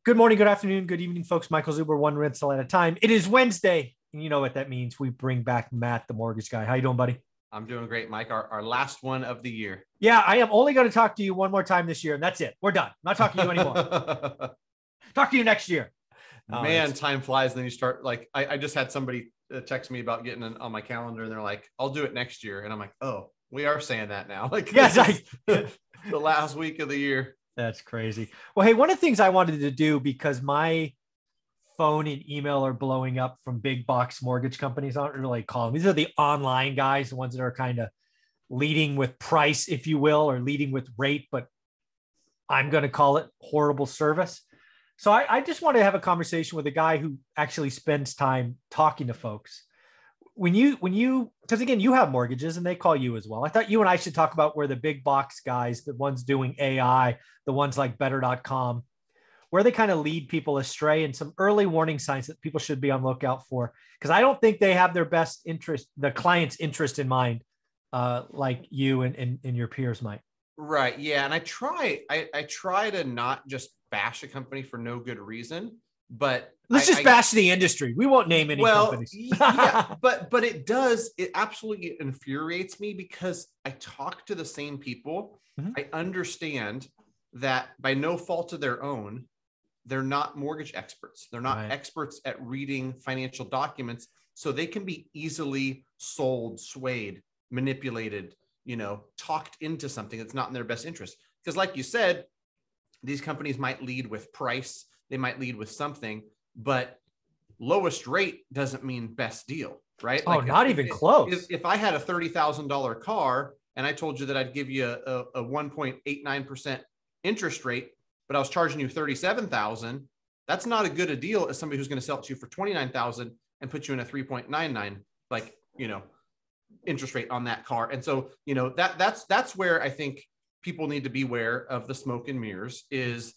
Good morning, good afternoon, good evening, folks. Michael Zuber, one rental at a time. It is Wednesday, and you know what that means. We bring back Matt, the mortgage guy. How you doing, buddy? I'm doing great, Mike. Our last one of the year. Yeah, I am only going to talk to you one more time this year, and that's it. We're done. I'm not talking to you anymore. Talk to you next year. Man, time flies. And then you start I just had somebody text me about getting on my calendar, and they're like, "I'll do it next year," and I'm like, "Oh, we are saying that now." Yes, the last week of the year. That's crazy. Well, hey, one of the things I wanted to do, because my phone and email are blowing up from big box mortgage companies. I don't really call them. These are the online guys, the ones that are kind of leading with price, if you will, or leading with rate, but I'm going to call it horrible service. So I just want to have a conversation with a guy who actually spends time talking to folks. When you, because again, you have mortgages and they call you as well. I thought you and I should talk about where the big box guys, the ones doing AI, the ones like better.com, where they kind of lead people astray, and some early warning signs that people should be on lookout for. Because I don't think they have their best interest, the client's interest in mind, like you and your peers might. Right. Yeah. And I try to not just bash a company for no good reason, but let's just bash the industry. We won't name any companies. Yeah, but it absolutely infuriates me, because I talk to the same people. Mm-hmm. I understand that by no fault of their own, they're not mortgage experts. They're not experts at reading financial documents. So they can be easily sold, swayed, manipulated, talked into something that's not in their best interest. Because like you said, these companies might lead with price. They might lead with something, but lowest rate doesn't mean best deal, right? Oh, not even close. If I had a $30,000 car and I told you that I'd give you a 1.89% interest rate, but I was charging you $37,000, that's not a good a deal as somebody who's going to sell it to you for $29,000 and put you in a 3.99, interest rate on that car. And so, that's where I think people need to be aware of the smoke and mirrors is,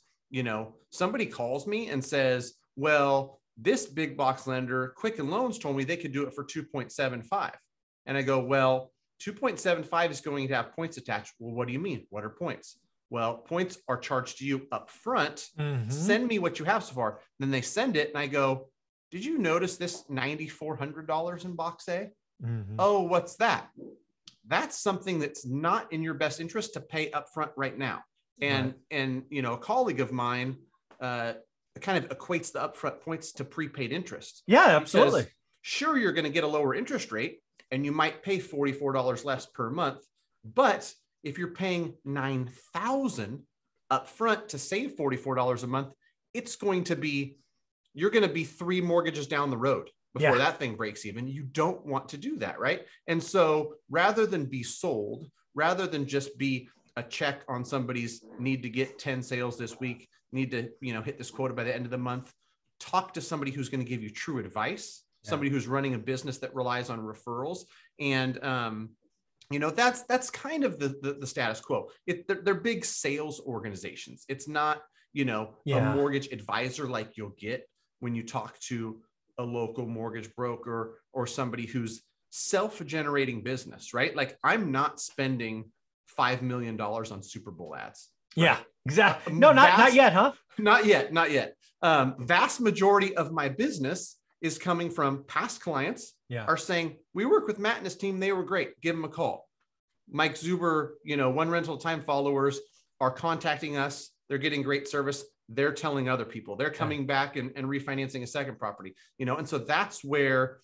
somebody calls me and says, well, this big box lender, Quicken Loans, told me they could do it for 2.75. And I go, well, 2.75 is going to have points attached. Well, what do you mean? What are points? Well, points are charged to you up front. Mm-hmm. Send me what you have so far. Then they send it. And I go, did you notice this $9,400 in box A? Mm-hmm. Oh, what's that? That's something that's not in your best interest to pay up front right now. And a colleague of mine kind of equates the upfront points to prepaid interest. Yeah, absolutely. Sure, you're going to get a lower interest rate and you might pay $44 less per month. But if you're paying $9,000 upfront to save $44 a month, you're going to be 3 mortgages down the road before that thing breaks even. You don't want to do that, right? And so rather than be sold, rather than just be a check on somebody's need to get 10 sales this week, need to, hit this quota by the end of the month, talk to somebody who's going to give you true advice, somebody who's running a business that relies on referrals. And, that's kind of the status quo. They're big sales organizations. It's not, a mortgage advisor like you'll get when you talk to a local mortgage broker or somebody who's self-generating business, right? Like I'm not spending $5 million on Super Bowl ads. Right? Yeah, exactly. No, not yet, huh? Not yet. Vast majority of my business is coming from past clients are saying, we work with Matt and his team. They were great. Give them a call. Mike Zuber, one rental time followers are contacting us. They're getting great service. They're telling other people. They're coming back and refinancing a second property, and so that's where,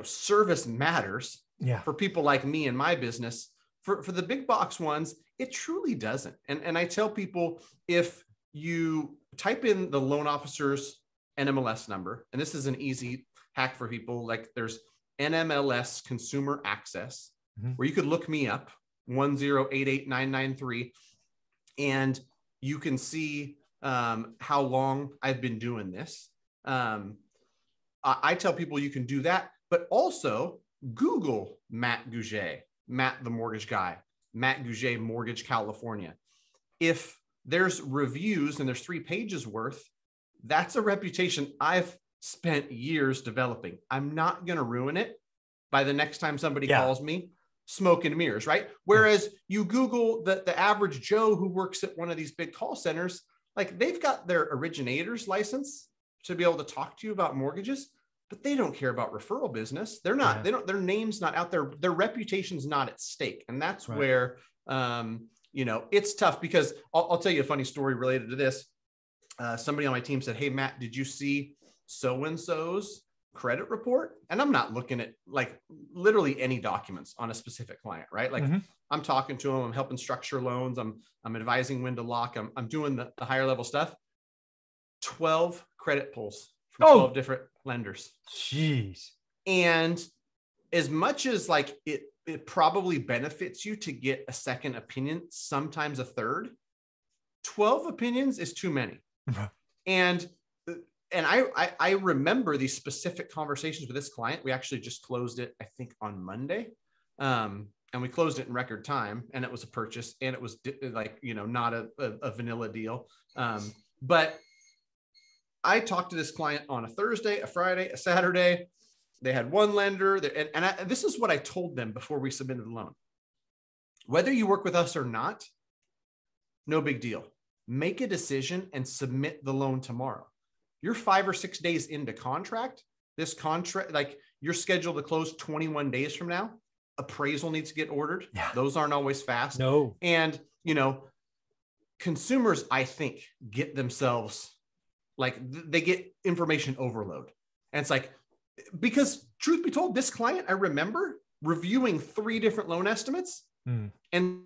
service matters for people like me and my business. For the big box ones, it truly doesn't. And I tell people, if you type in the loan officer's NMLS number, and this is an easy hack for people, like there's NMLS Consumer Access, where you could look me up, 1088993, and you can see how long I've been doing this. I tell people you can do that, but also Google Matt Gouget, Matt the mortgage guy, Matt Gouget Mortgage California. If there's reviews and there's 3 pages worth, that's a reputation I've spent years developing. I'm not going to ruin it by the next time somebody calls me. Smoke and mirrors, right? Whereas you Google the average Joe who works at one of these big call centers, like they've got their originator's license to be able to talk to you about mortgages, but they don't care about referral business. They're not, their name's not out there. Their reputation's not at stake. And that's where, you know, it's tough because I'll tell you a funny story related to this. Somebody on my team said, "Hey, Matt, did you see so-and-so's credit report?" And I'm not looking at like literally any documents on a specific client, right? Like I'm talking to them, I'm helping structure loans. I'm advising when to lock. I'm doing the higher level stuff. 12 credit pulls from 12 different lenders. Jeez. And as much as like it probably benefits you to get a second opinion, sometimes a third, 12 opinions is too many. And I remember these specific conversations with this client. We actually just closed it, I think, on Monday. And we closed it in record time, and it was a purchase, and it was like, you know, not a vanilla deal. But I talked to this client on a Thursday, a Friday, a Saturday. They had one lender, and this is what I told them before we submitted the loan. Whether you work with us or not, no big deal. Make a decision and submit the loan tomorrow. You're 5 or 6 days into contract. This contract, like you're scheduled to close 21 days from now. Appraisal needs to get ordered. Yeah. Those aren't always fast. No. And, you know, consumers, I think, get themselves like they get information overload. And it's like, because truth be told, this client, I remember reviewing 3 different loan estimates and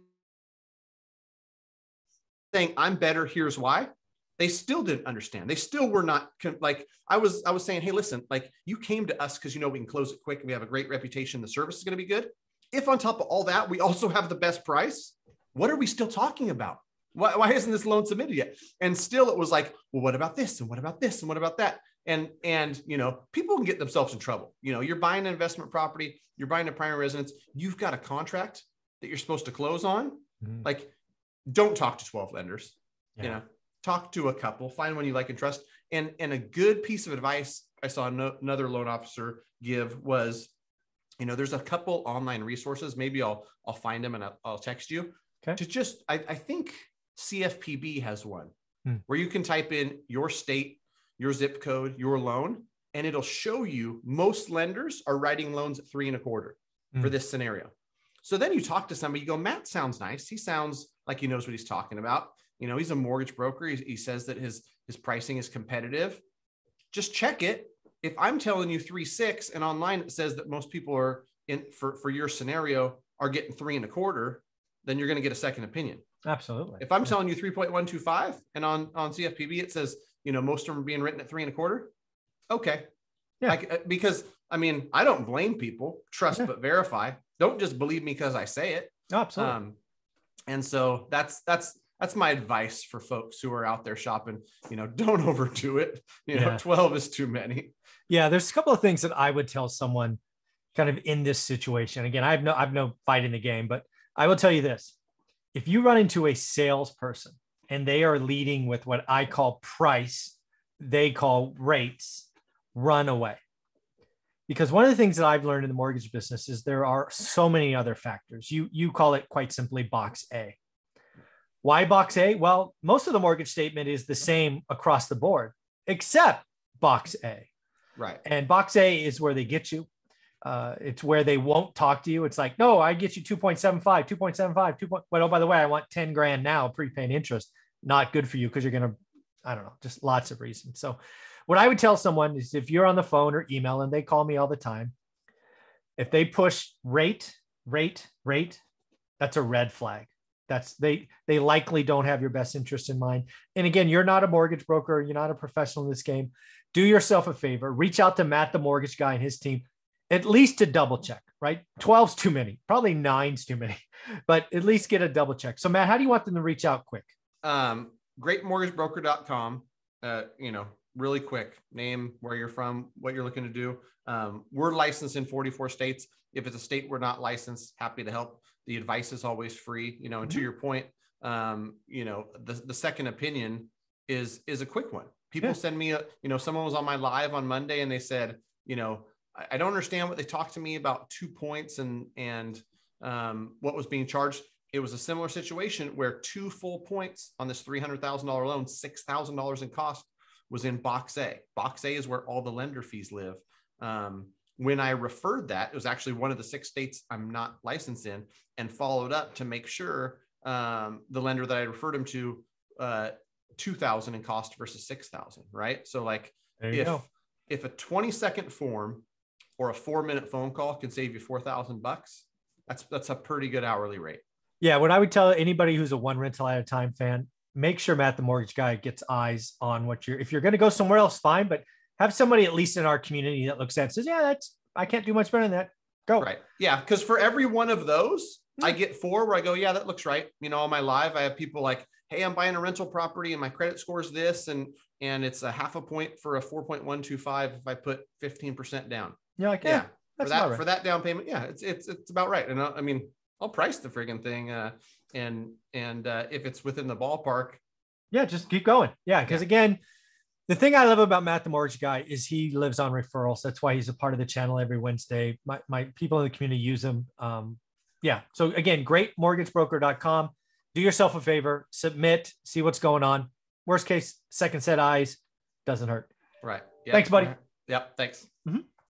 saying, "I'm better. Here's why." They still didn't understand. They still were not like, I was saying, "Hey, listen, like you came to us because, you know, we can close it quick and we have a great reputation. The service is going to be good. If on top of all that, we also have the best price, what are we still talking about? Why isn't this loan submitted yet?" And still it was like, "Well, what about this? And what about this? And what about that?" And, you know, people can get themselves in trouble. You know, you're buying an investment property, you're buying a primary residence, you've got a contract that you're supposed to close on. Like, don't talk to 12 lenders, you know, talk to a couple, find one you like and trust. And a good piece of advice I saw another loan officer give was, you know, there's a couple online resources. Maybe I'll find them and I'll text you to just, I think CFPB has one where you can type in your state, your zip code, your loan, and it'll show you most lenders are writing loans at 3.25 for this scenario. So then you talk to somebody, you go, "Matt sounds nice. He sounds like he knows what he's talking about. You know, he's a mortgage broker. He says that his pricing is competitive. Just check it. If I'm telling you 3.6 and online it says that most people are in for your scenario are getting 3.25, then you're going to get a second opinion." Absolutely. If I'm telling you 3.125 and on CFPB it says, you know, most of them are being written at 3.25. Okay. Yeah. Because I mean, I don't blame people. Trust but verify. Don't just believe me because I say it. Absolutely. And so that's my advice for folks who are out there shopping. You know, don't overdo it. You know, 12 is too many. Yeah, there's a couple of things that I would tell someone kind of in this situation. Again, I've no fight in the game, but I will tell you this. If you run into a salesperson and they are leading with what I call price, they call rates, run away. Because one of the things that I've learned in the mortgage business is there are so many other factors. You call it quite simply box A. Why box A? Well, most of the mortgage statement is the same across the board, except box A. Right. And box A is where they get you. It's where they won't talk to you. It's like, "No, I get you 2.75, 2.75, 2. Well, oh, by the way, I want 10 grand now, prepaying interest. Not good for you because you're going to, I don't know, just lots of reasons." So what I would tell someone is if you're on the phone or email, and they call me all the time, if they push rate, that's a red flag. That's they likely don't have your best interest in mind. And again, you're not a mortgage broker. You're not a professional in this game. Do yourself a favor. Reach out to Matt, the mortgage guy, and his team, at least to double check, right? 12's too many, probably 9's too many, but at least get a double check. So Matt, how do you want them to reach out quick? Greatmortgagebroker.com, you know, really quick, name, where you're from, what you're looking to do. We're licensed in 44 states. If it's a state we're not licensed, happy to help. The advice is always free, you know, and to your point, you know, the second opinion is a quick one. People send me you know, someone was on my live on Monday and they said, you know, I don't understand what they talked to me about 2 points and what was being charged. it was a similar situation where 2 full points on this $300,000 loan, $6,000 in cost, was in box A. Box A is where all the lender fees live. When I referred that, it was actually one of the 6 states I'm not licensed in, and followed up to make sure the lender that I referred him to, 2,000 in cost versus 6,000, right? So like if a 20-second form or a 4-minute phone call can save you $4,000, that's a pretty good hourly rate. Yeah. What I would tell anybody who's a one rental at a time fan, make sure Matt, the mortgage guy, gets eyes on what if you're going to go somewhere else, fine, but have somebody at least in our community that looks at it and says, yeah, I can't do much better than that. Go. Right. Yeah. Because for every one of those, I get 4 where I go, yeah, that looks right. You know, on my live, I have people like, hey, I'm buying a rental property and my credit score is this, and it's a 0.5 point for a 4.125 if I put 15% down. You're like, yeah, for that down payment. Yeah, it's about right. And I mean, I'll price the friggin' thing. And if it's within the ballpark. Yeah, just keep going. Yeah. Because again, the thing I love about Matt, the mortgage guy, is he lives on referrals. That's why he's a part of the channel every Wednesday. My people in the community use him. Yeah. So again, greatmortgagebroker.com. Do yourself a favor, submit, see what's going on. Worst case, second set eyes, doesn't hurt. Right. Yep. Thanks, buddy. Yep. Thanks. Mm-hmm.